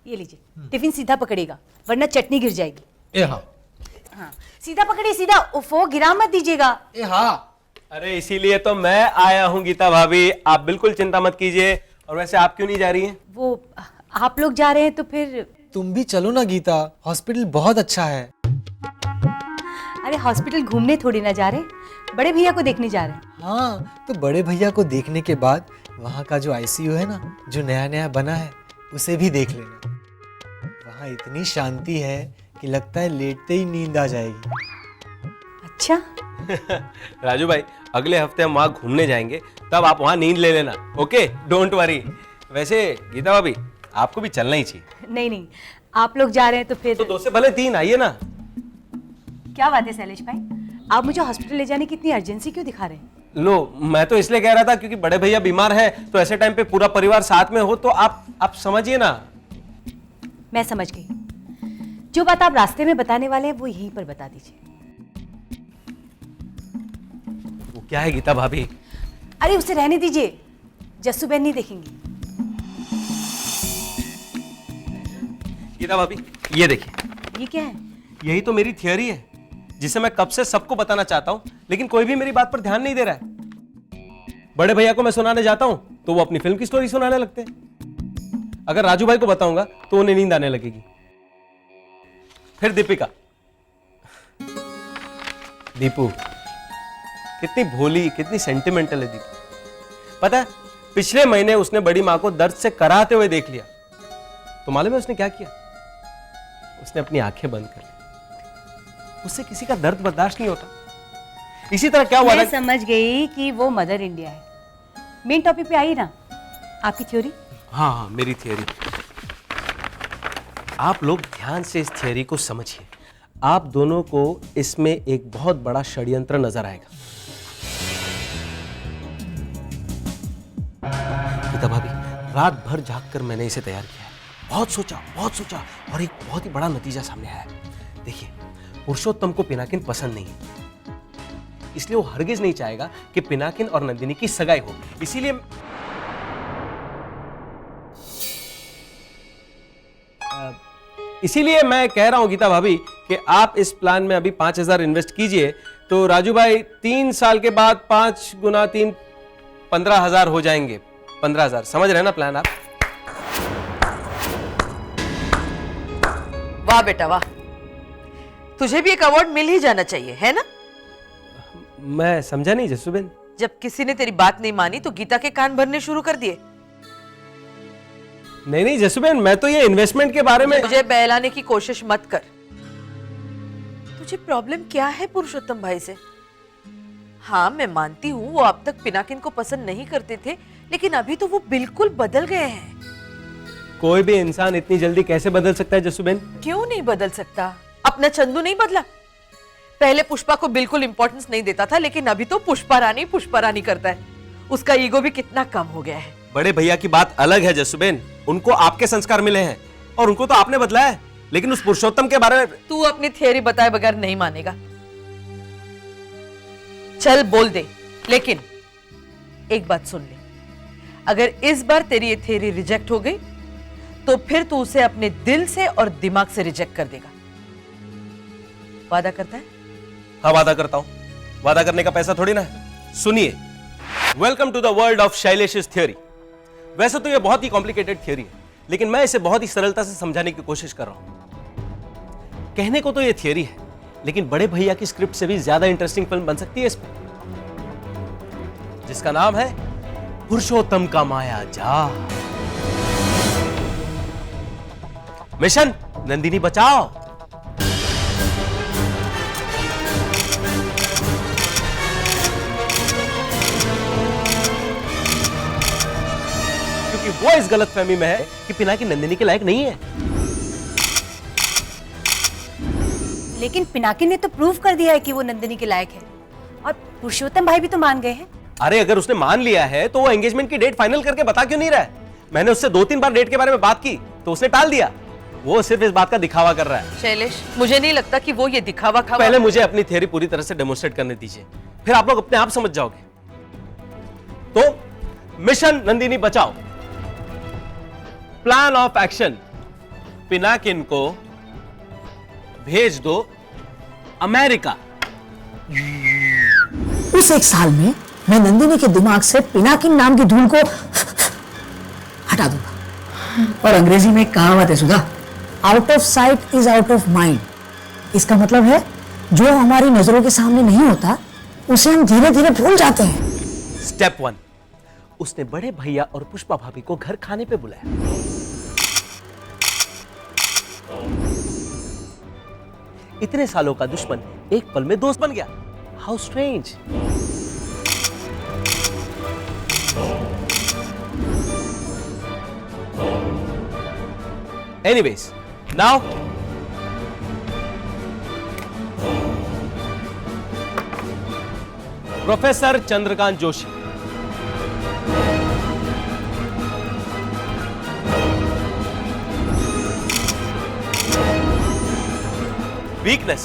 ये लीजिए, टिफिन सीधा पकड़ेगा वरना चटनी गिर जाएगी। ए हाँ। हाँ सीधा पकड़िए, सीधा। उफो, गिरा मत दीजिएगा। ए हाँ। अरे इसीलिए तो मैं आया हूँ गीता भाभी, आप बिल्कुल चिंता मत कीजिए। और वैसे आप क्यों नहीं जा रही हैं? वो आप लोग जा रहे हैं तो फिर। तुम भी चलो ना गीता, हॉस्पिटल बहुत अच्छा है। अरे हॉस्पिटल घूमने थोड़ी ना जा रहे, बड़े भैया को देखने जा रहे हैं। हाँ तो बड़े भैया को देखने के बाद वहाँ का जो आईसीयू है ना, जो नया नया बना है, उसे भी देख लेना। वहाँ इतनी शांति है कि लगता है लेटते ही नींद आ जाएगी। अच्छा राजू भाई, अगले हफ्ते हम वहाँ घूमने जाएंगे, तब आप वहाँ नींद ले लेना। Okay, don't worry. वैसे गीता भाभी, आपको भी चलना ही चाहिए। नहीं नहीं, आप लोग जा रहे हैं तो फिर तो 2 से भले 3 आइए ना। क्या बात है शैलेश भाई, आप मुझे हॉस्पिटल ले जाने की इतनी अर्जेंसी क्यों दिखा रहे हैं? लो, मैं तो इसलिए कह रहा था क्योंकि बड़े भैया बीमार हैं, तो ऐसे टाइम पे पूरा परिवार साथ में हो तो आप समझिए ना। मैं समझ गई, जो बात आप रास्ते में बताने वाले हैं वो यहीं पर बता दीजिए। वो क्या है गीता भाभी? अरे उसे रहने दीजिए, जस्सू बहन नहीं देखेंगी। गीता भाभी, ये देखिए, ये क्या है? यही तो मेरी थियरी है जिसे मैं कब से सबको बताना चाहता हूं, लेकिन कोई भी मेरी बात पर ध्यान नहीं दे रहा है। बड़े भैया को मैं सुनाने जाता हूं तो वो अपनी फिल्म की स्टोरी सुनाने लगते हैं। अगर राजू भाई को बताऊंगा तो उन्हें नींद आने लगेगी। फिर दीपिका, दीपू कितनी भोली, कितनी सेंटिमेंटल है दीपू। पता है, पिछले महीने उसने बड़ी मां को दर्द से कराहते हुए देख लिया। तो मालूम है उसने क्या किया? उसने अपनी आंखें बंद कर ली। उससे किसी का दर्द बर्दाश्त नहीं होता। इसी तरह क्या हुआ मैं समझ गई कि वो मदर इंडिया है। मेन टॉपिक पे आई ना, आपकी थ्योरी। हाँ हाँ, मेरी थियरी। आप लोग ध्यान से इस थियरी को समझिए। आप दोनों को इसमें एक बहुत बड़ा षड्यंत्र नजर आएगा। गीता भाभी, रात भर जागकर मैंने इसे तैयार किया है। बहुत सोचा और एक बहुत ही बड़ा नतीजा सामने आया है। देखिए, पुरुषोत्तम को पिनाकिन पसंद नहीं है, इसलिए वो हरगिज नहीं चाहेगा कि पिनाकिन और नंदिनी की सगाई हो। इसीलिए मैं कह रहा हूं गीता भाभी कि आप इस प्लान में अभी 5,000 इन्वेस्ट कीजिए, तो राजू भाई 3 साल के बाद 5 गुना 3 15,000 हो जाएंगे। 15,000, समझ रहे हैं ना प्लान आप? वाह बेटा वाह, तुझे भी एक अवार्ड मिल ही जाना चाहिए, है ना? मैं समझा नहीं जसूबेन। जब किसी ने तेरी बात नहीं मानी तो गीता के कान भरने शुरू कर दिए। नहीं जसूबेन, मैं तो ये इन्वेस्टमेंट के बारे में। मुझे बहलाने की कोशिश मत कर। तुझे प्रॉब्लम क्या है पुरुषोत्तम भाई से? हाँ मैं मानती हूँ वो अब तक पिनाकिन को पसंद नहीं करते थे, लेकिन अभी तो वो बिल्कुल बदल गए हैं। कोई भी इंसान इतनी जल्दी कैसे बदल सकता है जसूबेन? क्यों नहीं बदल सकता? अपना चंदू नहीं बदला? पहले पुष्पा को बिल्कुल इंपॉर्टेंस नहीं देता था, लेकिन अभी तो पुष्पा रानी करता है। उसका ईगो भी कितना कम हो गया है। बड़े भैया की बात अलग है जसूबेन, उनको आपके संस्कार मिले हैं और उनको तो आपने बदला है, लेकिन उस पुरुषोत्तम के बारे में। तू अपनी थियरी बताए बगैर नहीं मानेगा। चल बोल दे, लेकिन एक बात सुन ले, अगर इस बार तेरी ये थियरी रिजेक्ट हो गई तो फिर तू उसे अपने दिल से और दिमाग से रिजेक्ट कर देगा। वादा करता है? हाँ वादा करता हूं। वादा करने का पैसा थोड़ी ना है। सुनिए, welcome to the world of Shailesh's theory. वैसे तो यह बहुत ही कॉम्प्लिकेटेड थियरी है, लेकिन मैं इसे बहुत ही सरलता से समझाने की कोशिश कर रहा हूं। कहने को तो यह थियरी है, लेकिन बड़े भैया की स्क्रिप्ट से भी ज्यादा इंटरेस्टिंग फिल्म बन सकती है इस पर, जिसका नाम है पुरुषोत्तम का माया जाल। मिशन नंदिनी बचाओ। क्योंकि वो इस गलतफहमी में है कि पिनाकी नंदिनी के लायक नहीं है। लेकिन पिनाकिन ने तो प्रूव कर दिया है कि वो नंदिनी के लायक है, और पुरुषोत्तम भाई भी तो मान गए हैं। अरे अगर उसने मान लिया है तो वो एंगेजमेंट की डेट फाइनल करके बता क्यों नहीं रहा है? मैंने उससे 2-3 बार डेट के बारे में बात की तो उसने टाल दिया। वो सिर्फ इस बात का दिखावा कर रहा है। शैलेश, मुझे नहीं लगता कि वो ये दिखावा खावा। पहले मुझे अपनी थियरी पूरी तरह से डेमोन्स्ट्रेट करने दीजिए, फिर आप लोग अपने आप समझ जाओगे। तो मिशन नंदिनी बचाओ, प्लान ऑफ एक्शन, पिनाकिन को भेज दो अमेरिका। उस एक साल में मैं नंदिनी के दिमाग से पिनाकिन नाम की धूल को हटा दूंगा। और अंग्रेजी में एक कहावत है Sudha, out of sight is out of mind. इसका मतलब है जो हमारी नजरों के सामने नहीं होता उसे हम धीरे धीरे भूल जाते हैं। स्टेप 1, उसने बड़े भैया और पुष्पा भाभी को घर खाने पे बुलाया। इतने सालों का दुश्मन एक पल में दोस्त बन गया। How strange. Anyways, now professor Chandrakant Joshi, weakness,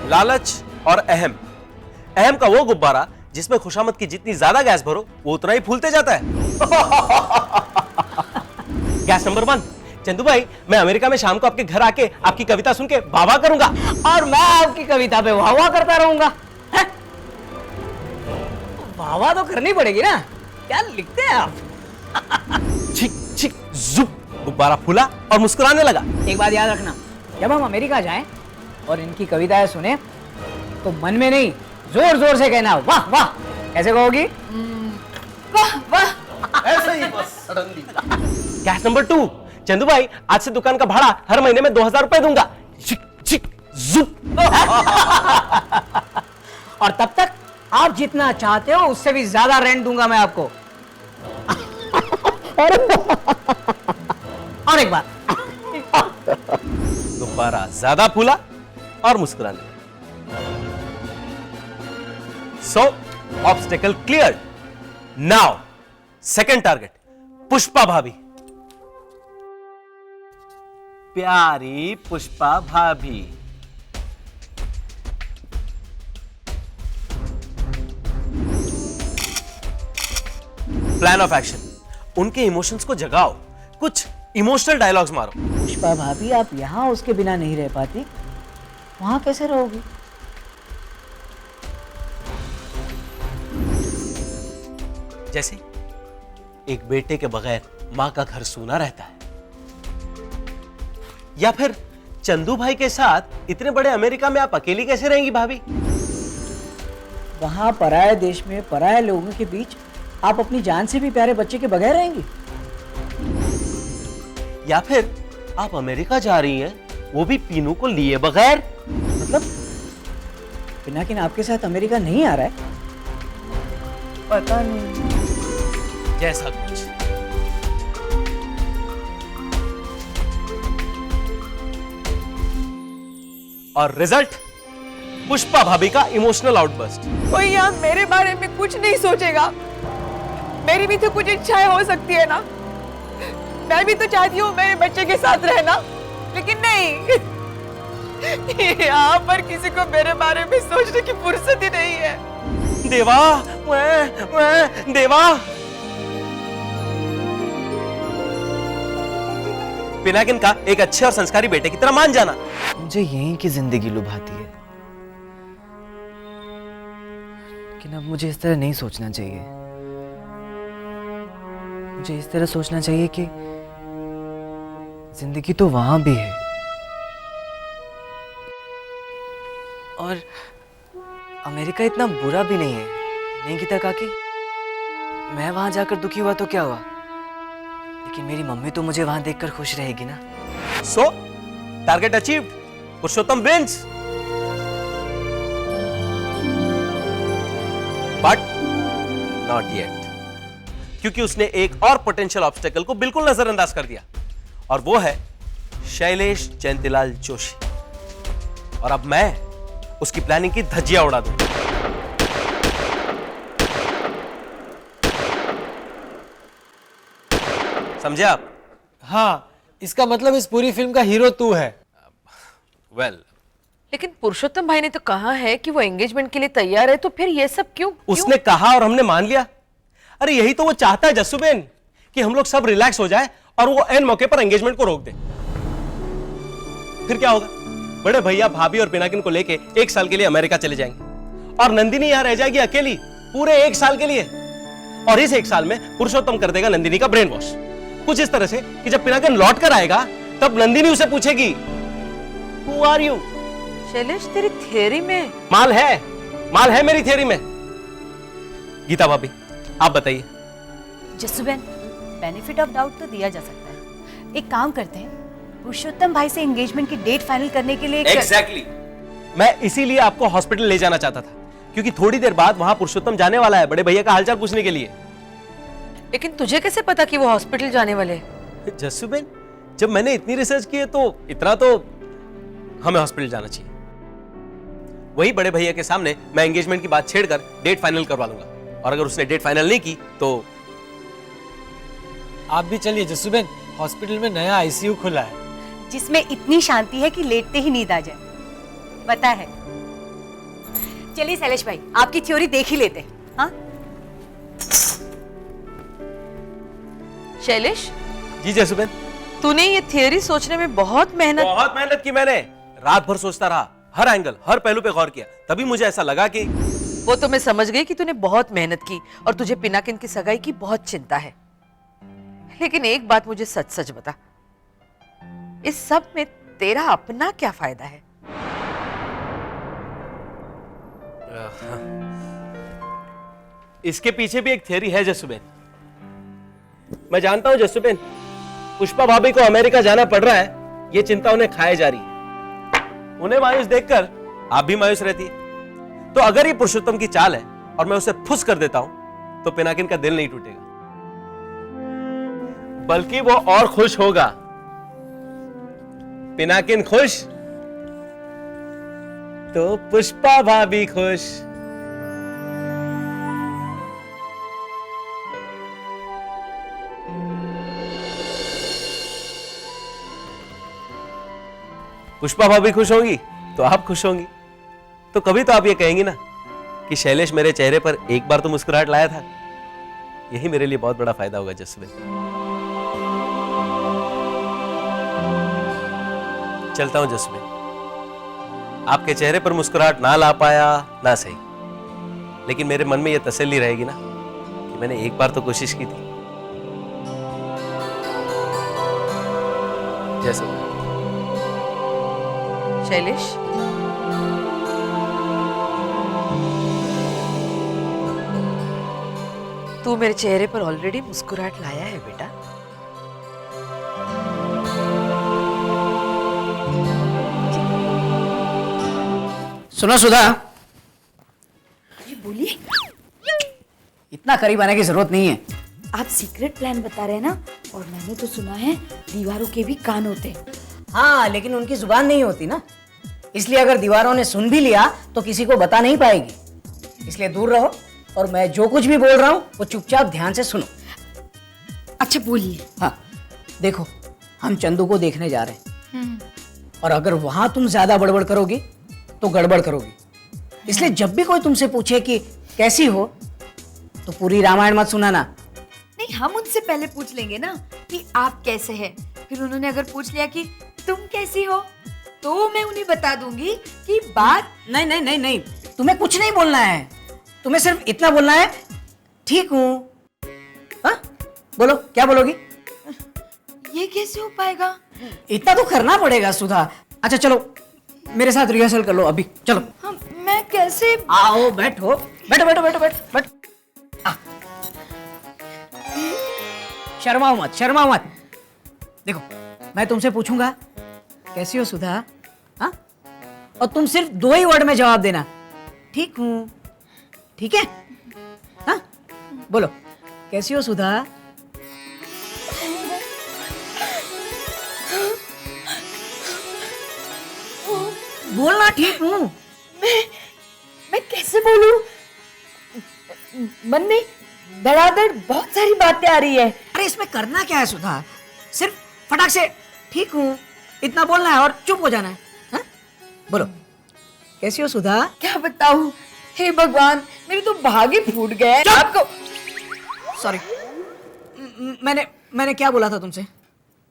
लालच और अहम। अहम का वो गुब्बारा जिसमें खुशामद की जितनी ज्यादा गैस भरो वो उतना ही फूलते जाता है। गैस नंबर 1, चंदू भाई, मैं अमेरिका में शाम को आपके घर आके आपकी कविता सुन के वाह वाह करूंगा। और मैं आपकी कविता पे वाह वाह करता रहूंगा। वाह वाह तो करनी पड़ेगी ना, क्या लिखते हैं आप? छिक छिक जुप, गुब्बारा फूला और मुस्कुराने लगा। एक बात याद रखना, जब हम अमेरिका जाएं और इनकी कविताएं सुने तो मन में नहीं, जोर जोर से कहना वाह वाह। कैसे कहोगी? वाह वाह। ऐसे ही बस सडनली। गैस नंबर 2, चंदू भाई, आज से दुकान का भाड़ा हर महीने में 2000 रुपए दूंगा। छिक छिक जुप। और तब तक आप जितना चाहते हो उससे भी ज्यादा रेंट दूंगा मैं आपको। और एक बात, गुब्बारा ज्यादा फूला और मुस्कुराने लगा। So obstacle cleared. Now second target, Pushpa भाभी। प्यारी पुष्पा भाभी, प्लान ऑफ एक्शन, उनके इमोशंस को जगाओ, कुछ इमोशनल डायलॉग्स मारो। पुष्पा भाभी, आप यहाँ उसके बिना नहीं रह पाती, वहां कैसे रहोगी? जैसे एक बेटे के बगैर मां का घर सूना रहता है, या फिर चंदू भाई के साथ इतने बड़े अमेरिका में आप अकेली कैसे रहेंगी भाभी? वहां पराये देश में पराये लोगों के बीच आप अपनी जान से भी प्यारे बच्चे के बगैर रहेंगी? या फिर आप अमेरिका जा रही हैं वो भी पीनू को लिए बगैर? मतलब पिनाकिन आपके साथ अमेरिका नहीं आ रहा है? पता नहीं। जैसा कुछ। और रिजल्ट, पुष्पा भाभी का इमोशनल आउटबर्स्ट। कोई यहाँ मेरे बारे में कुछ नहीं सोचेगा। मेरी भी तो कुछ इच्छाएं हो सकती है ना। मैं भी तो चाहती हूँ मेरे बच्चे के साथ रहना, लेकिन नहीं। यहाँ पर किसी को मेरे बारे में सोचने की फुर्सत ही नहीं है। देवा, देवा। पिनाकिन का एक अच्छे और संस्कारी बेटे की तरह मान जाना। मुझे यहीं की जिंदगी लुभाती है, लेकिन अब मुझे इस तरह नहीं सोचना चाहिए। मुझे इस तरह सोचना चाहिए कि जिंदगी तो वहां भी है, और अमेरिका इतना बुरा भी नहीं है, नहीं गीता काकी? मैं वहां जाकर दुखी हुआ तो क्या हुआ, लेकिन मेरी मम्मी तो मुझे वहां देखकर खुश रहेगी ना। So target achieved, Purushottam wins. But not yet, क्योंकि उसने एक और पोटेंशियल ऑब्स्टेकल को बिल्कुल नजरअंदाज कर दिया, और वो है शैलेश जयंतीलाल जोशी। और अब मैं उसकी प्लानिंग की धज्जियां उड़ा दूं। समझे आप? हाँ, इसका मतलब इस पूरी फिल्म का हीरो तू है। वेल, लेकिन पुरुषोत्तम भाई ने तो कहा है कि वो एंगेजमेंट के लिए तैयार है, तो फिर ये सब क्यों? उसने कहा और हमने मान लिया। अरे यही तो वो चाहता है जस्सूबेन, कि हम लोग सब रिलैक्स हो जाए और वो एन मौके पर एंगेजमेंट को रोक दे। फिर क्या होगा? बड़े भैया भाभी और पिनाकिन को लेके 1 साल के लिए अमेरिका चले जाएंगे और नंदिनी यहां रह जाएगी अकेली पूरे 1 साल के लिए। और इस 1 साल में पुरुषोत्तम कर देगा नंदिनी का ब्रेन वॉश, कुछ इस तरह से कि जब पिनाकिन लौट कर आएगा तब नंदिनी उसे पूछेगी, हु आर यू? शैलेश, तेरी थियरी में माल है मेरी थियरी में। गीता भाभी आप बताइए। जसुबेन, बेनिफिट ऑफ डाउट तो दिया जा सकता है। एक काम करते हैं, पुरुषोत्तम भाई से एंगेजमेंट की डेट फाइनल करने के लिए एग्जैक्टली मैं इसीलिए आपको हॉस्पिटल ले जाना चाहता था, क्योंकि थोड़ी देर बाद वहां पुरुषोत्तम जाने वाला है बड़े भैया का हालचाल पूछने के लिए। लेकिन तुझे कैसे पता कि वो हॉस्पिटल जाने वाले? जस्सूबेन, जब मैंने इतनी रिसर्च की है तो इतना तो हमें हॉस्पिटल जाना चाहिए। वही बड़े भैया के सामने मैं एंगेजमेंट की बात छेड़कर डेट फाइनल करवा लूंगा, और अगर उसने डेट फाइनल नहीं की तो आप भी चलिए जस्सूबेन, हॉस्पिटल में नया आईसीयू खुला है जिसमें इतनी शांति है कि लेटते ही नींद आ जाए। पता है। चलिए शैलेश भाई, आपकी थ्योरी देख ही लेते हैं। हाँ शैलेश, जी जस्सूबेन। तूने ये थियरी सोचने में बहुत मेहनत की मैंने, रात भर सोचता रहा, हर एंगल हर पहलू पे गौर किया, तभी मुझे ऐसा लगा कि वो तो मैं समझ गई कि तूने बहुत मेहनत की और तुझे पिनाकिन की सगाई की बहुत चिंता है। लेकिन एक बात मुझे सच सच बता, इस सब में तेरा अपना क्या फायदा है? इसके पीछे भी एक थियरी है जस्सूबेन। मैं जानता हूं जस्सूबेन, पुष्पा भाभी को अमेरिका जाना पड़ रहा है, ये चिंता उन्हें खाए जा रही है। उन्हें मायूस देखकर आप भी मायूस रहती है। तो अगर ये पुरुषोत्तम की चाल है और मैं उसे फुस कर देता हूं तो पिनाकिन का दिल नहीं टूटेगा, बल्कि वो और खुश होगा। पिनाकिन खुश तो पुष्पा भाभी खुश। पुष्पा भाभी खुश होंगी तो आप खुश होंगी, तो कभी तो आप ये कहेंगी ना कि शैलेश मेरे चेहरे पर एक बार तो मुस्कुराहट लाया था। यही मेरे लिए बहुत बड़ा फायदा होगा जस्सूबेन। चलता हूं जस्सूबेन, आपके चेहरे पर मुस्कुराहट ना ला पाया ना सही, लेकिन मेरे मन में यह तसल्ली रहेगी ना कि मैंने एक बार तो कोशिश की थी। जैसे शैलेश, तू मेरे चेहरे पर ऑलरेडी मुस्कुराहट लाया है बेटा। सुनो सुधा, जी बोलिए। इतना करीब आने की जरूरत नहीं है। आप सीक्रेट प्लान बता रहे हैं ना, और मैंने तो सुना है दीवारों के भी कान होते हैं। हाँ, लेकिन उनकी जुबान नहीं होती ना, इसलिए अगर दीवारों ने सुन भी लिया तो किसी को बता नहीं पाएगी। इसलिए दूर रहो, और मैं जो कुछ भी बोल रहा हूँ वो चुपचाप ध्यान से सुनो। अच्छा बोलिए। हाँ देखो, हम चंदू को देखने जा रहे हैं, और अगर वहां तुम ज्यादा बड़बड़ करोगी तो गड़बड़ करोगी। इसलिए जब भी कोई तुमसे पूछे कि कैसी हो, तो पूरी रामायण मत सुनाना। नहीं, हम उनसे पहले पूछ लेंगे ना कि आप कैसे हैं। फिर उन्होंने अगर पूछ लिया कि तुम कैसी हो, तो मैं उन्हें बता दूंगी कि बात नहीं नहीं नहीं नहीं, तुम्हें कुछ नहीं बोलना है, तुम्हें सिर्फ इतना बोलना है, ठीक हूँ। हाँ बोलो, क्या बोलोगी? ये कैसे हो पाएगा? इतना तो करना पड़ेगा सुधा। अच्छा चलो मेरे साथ रिहर्सल कर लो अभी, चलो। हाँ, मैं कैसे? आओ बैठो, बैठो बैठो बैठो बैठो बैठो। शर्माओ मत, शर्माओ मत। देखो, मैं तुमसे पूछूंगा कैसी हो सुधा, हाँ, और तुम सिर्फ 2 ही वर्ड में जवाब देना, ठीक हूँ, ठीक है? हाँ बोलो, कैसी हो सुधा? बोलना, ठीक हूँ। मैं कैसे बोलूं? मन में धड़ाधड़ बहुत सारी बातें आ रही है। अरे इसमें करना क्या है सुधा, सिर्फ फटाक से ठीक हूँ इतना बोलना है और चुप हो जाना है। हा? बोलो, कैसी हो सुधा? क्या बताऊं, हे भगवान, मेरे तो भागे फूट गए। आपको सॉरी, मैंने क्या बोला था तुमसे?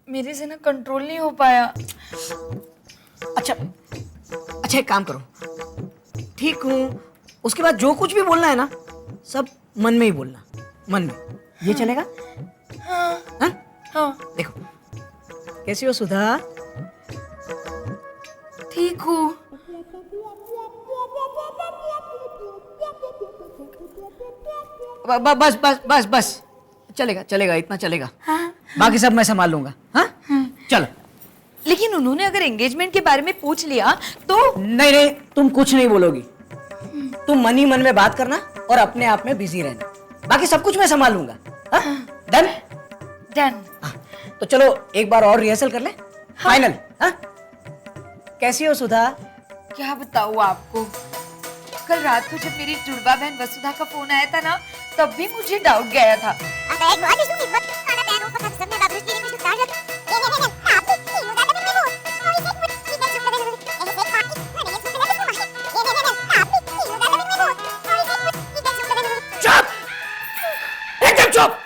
मेरे से ना कंट्रोल नहीं हो पाया। अच्छा अच्छा, एक काम करो, ठीक हूँ, उसके बाद जो कुछ भी बोलना है ना सब मन में ही बोलना, मन में। ये चलेगा? हाँ हाँ। देखो, कैसी हो सुधा? ठीक हूँ। बस बस बस बस, चलेगा चलेगा, इतना चलेगा। हाँ? बाकी सब मैं संभाल लूंगा। हाँ चलो। लेकिन उन्होंने अगर एंगेजमेंट के बारे में पूछ लिया तो? नहीं नहीं, तुम कुछ नहीं बोलोगी, तुम मन ही मन में बात करना और अपने आप में बिजी रहना, बाकी सब कुछ मैं संभाल लूंगा। डन? डन। तो चलो एक बार और रिहर्सल कर ले, फाइनल। हाँ? कैसी हो सुधा? क्या बताऊँ आपको, कल रात को जब मेरी जुड़वा बहन वसुधा का फोन आया था ना, तब भी मुझे डाउट गया था। चुप, एकदम चुप।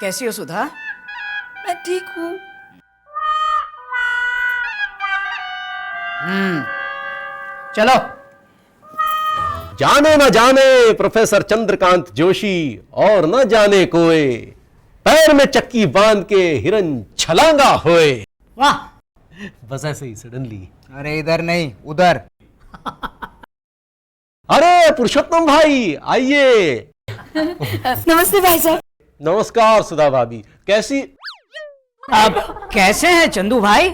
कैसी हो सुधा? मैं ठीक हूँ। चलो। जाने न जाने प्रोफेसर चंद्रकांत जोशी और न जाने कोई, पैर में चक्की बांध के हिरन छलांगा होए। वाह, बस ऐसे ही सडनली। अरे इधर नहीं, उधर। अरे पुरुषोत्तम भाई आइए। नमस्ते भाई साहब। नमस्कार सुधा भाभी, कैसी? अब कैसे हैं चंदू भाई?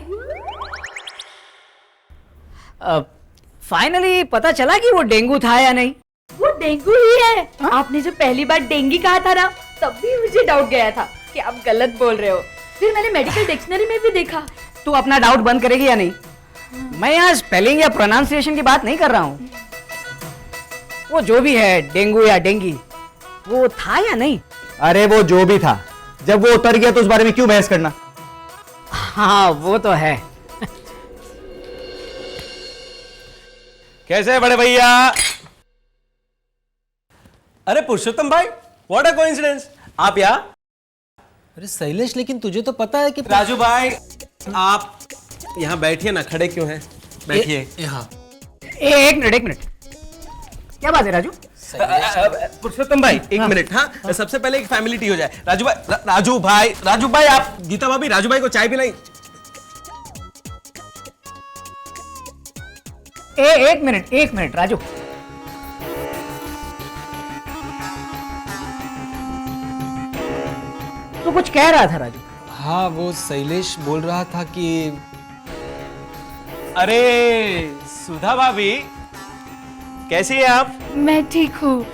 फाइनली पता चला कि वो डेंगू था या नहीं? वो डेंगू ही है। आपने जो पहली बार डेंगी कहा था ना, तब भी मुझे डाउट गया था कि आप गलत बोल रहे हो। फिर मैंने मेडिकल डिक्शनरी में भी देखा। तू अपना डाउट बंद करेगी या नहीं? मैं यहाँ स्पेलिंग या प्रोनाउंसिएशन की बात नहीं कर रहा हूँ। वो जो भी है, डेंगू या डेंगी, वो था या नहीं? अरे वो जो भी था, जब वो उतर गया तो उस बारे में क्यों बहस करना? हाँ वो तो है। कैसे है बड़े भैया? अरे पुरुषोत्तम भाई, व्हाट अ कोइंसिडेंस, आप यहाँ? अरे शैलेश, लेकिन तुझे तो पता है कि राजू भाई, आप यहाँ बैठिए ना, खड़े क्यों हैं? बैठिए। यहाँ। एक मिनट, क्या बात है राजू? पुरुषोत्तम भाई एक मिनट। हाँ, सबसे पहले एक फैमिली टी हो जाए। राजू भाई आप, गीता भाभी, राजू भाई को चाय पिलाई। एक मिनट राजू, तू कुछ कह रहा था राजू? हाँ, वो शैलेश बोल रहा था कि अरे सुधा भाभी, कैसी है आप? मैं ठीक हूँ।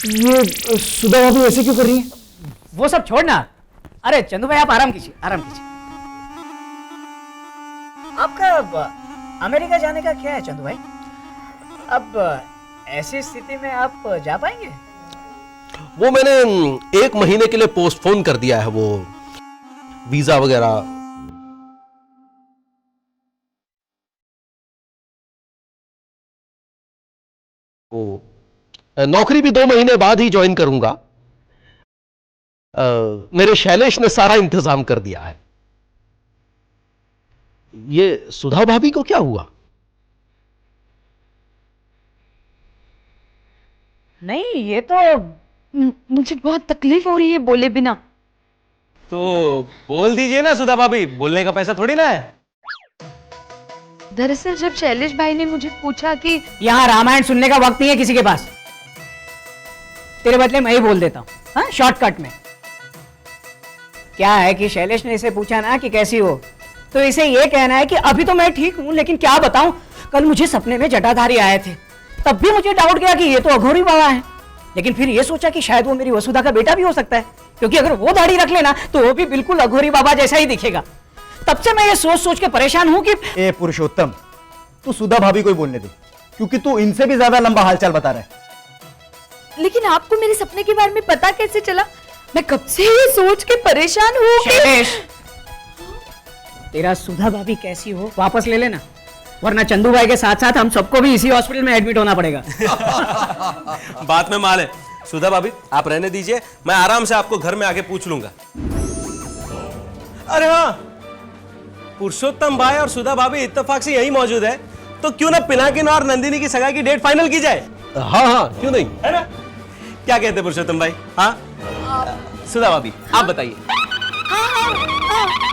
ये सुधा भाभी ऐसे क्यों कर रही है? वो सब छोड़ना। अरे चंदू भाई आप आराम कीजिए। आपका अमेरिका जाने का क्या है चंदू भाई? अब ऐसी स्थिति में आप जा पाएंगे? वो मैंने 1 महीने के लिए पोस्टपोन कर दिया है, वो वीजा वगैरह। वो नौकरी भी 2 महीने बाद ही ज्वाइन करूंगा। मेरे शैलेश ने सारा इंतजाम कर दिया है। ये सुधा भाभी को क्या हुआ? नहीं, ये तो मुझे बहुत तकलीफ हो रही है बोले बिना। तो बोल दीजिए ना सुधा भाभी, बोलने का पैसा थोड़ी ना है। दरअसल जब शैलेश भाई ने मुझे पूछा कि यहाँ रामायण सुनने का वक्त नहीं है किसी के पास। तेरे बदले मैं ही बोल देता हूँ, हाँ, शॉर्टकट में। क्या है कि शैलेश ने इसे पूछा ना कि कैसी हो, तो इसे ये कहना है कि अभी तो मैं ठीक हूं, लेकिन क्या बताऊं, कल मुझे सपने में जटाधारी आए थे, तब भी मुझे डाउट गया कि ये तो अघोरी बाबा है। लेकिन फिर ये सोचा कि शायद वो मेरी वसुधा का बेटा भी हो सकता है, क्योंकि अगर वो दाढ़ी रख लेना तो वो भी बिल्कुल अघोरी बाबा जैसा ही दिखेगा। तब से मैं ये सोच सोच के परेशान हूं कि ए पुरुषोत्तम, तू सुधा भाभी को ही बोलने दे, क्योंकि तू इनसे भी ज्यादा लंबा हालचाल बता रहा है। लेकिन आपको मेरे सपने के बारे में पता कैसे चला? मैं कब से ये सोच के परेशान हूँ कि शैलेश, तेरा सुधा भाभी कैसी हो वापस ले लेना, वरना चंदू भाई के साथ साथ हम सबको भी इसी हॉस्पिटल में एडमिट होना पड़ेगा। बात में माल है। सुधा भाभी आप रहने दीजिए, मैं आराम से आपको घर में आके पूछ लूंगा। अरे हाँ, पुरुषोत्तम भाई और सुधा भाभी इत्तेफाक से यही मौजूद है, तो क्यों ना पिनाकिन और नंदिनी की सगाई की डेट फाइनल की जाए। हाँ हाँ, क्यों नहीं, है ना? क्या कहते हैं पुरुषोत्तम भाई? हाँ सुधा भाभी आप बताइए। हाँ हाँ हाँ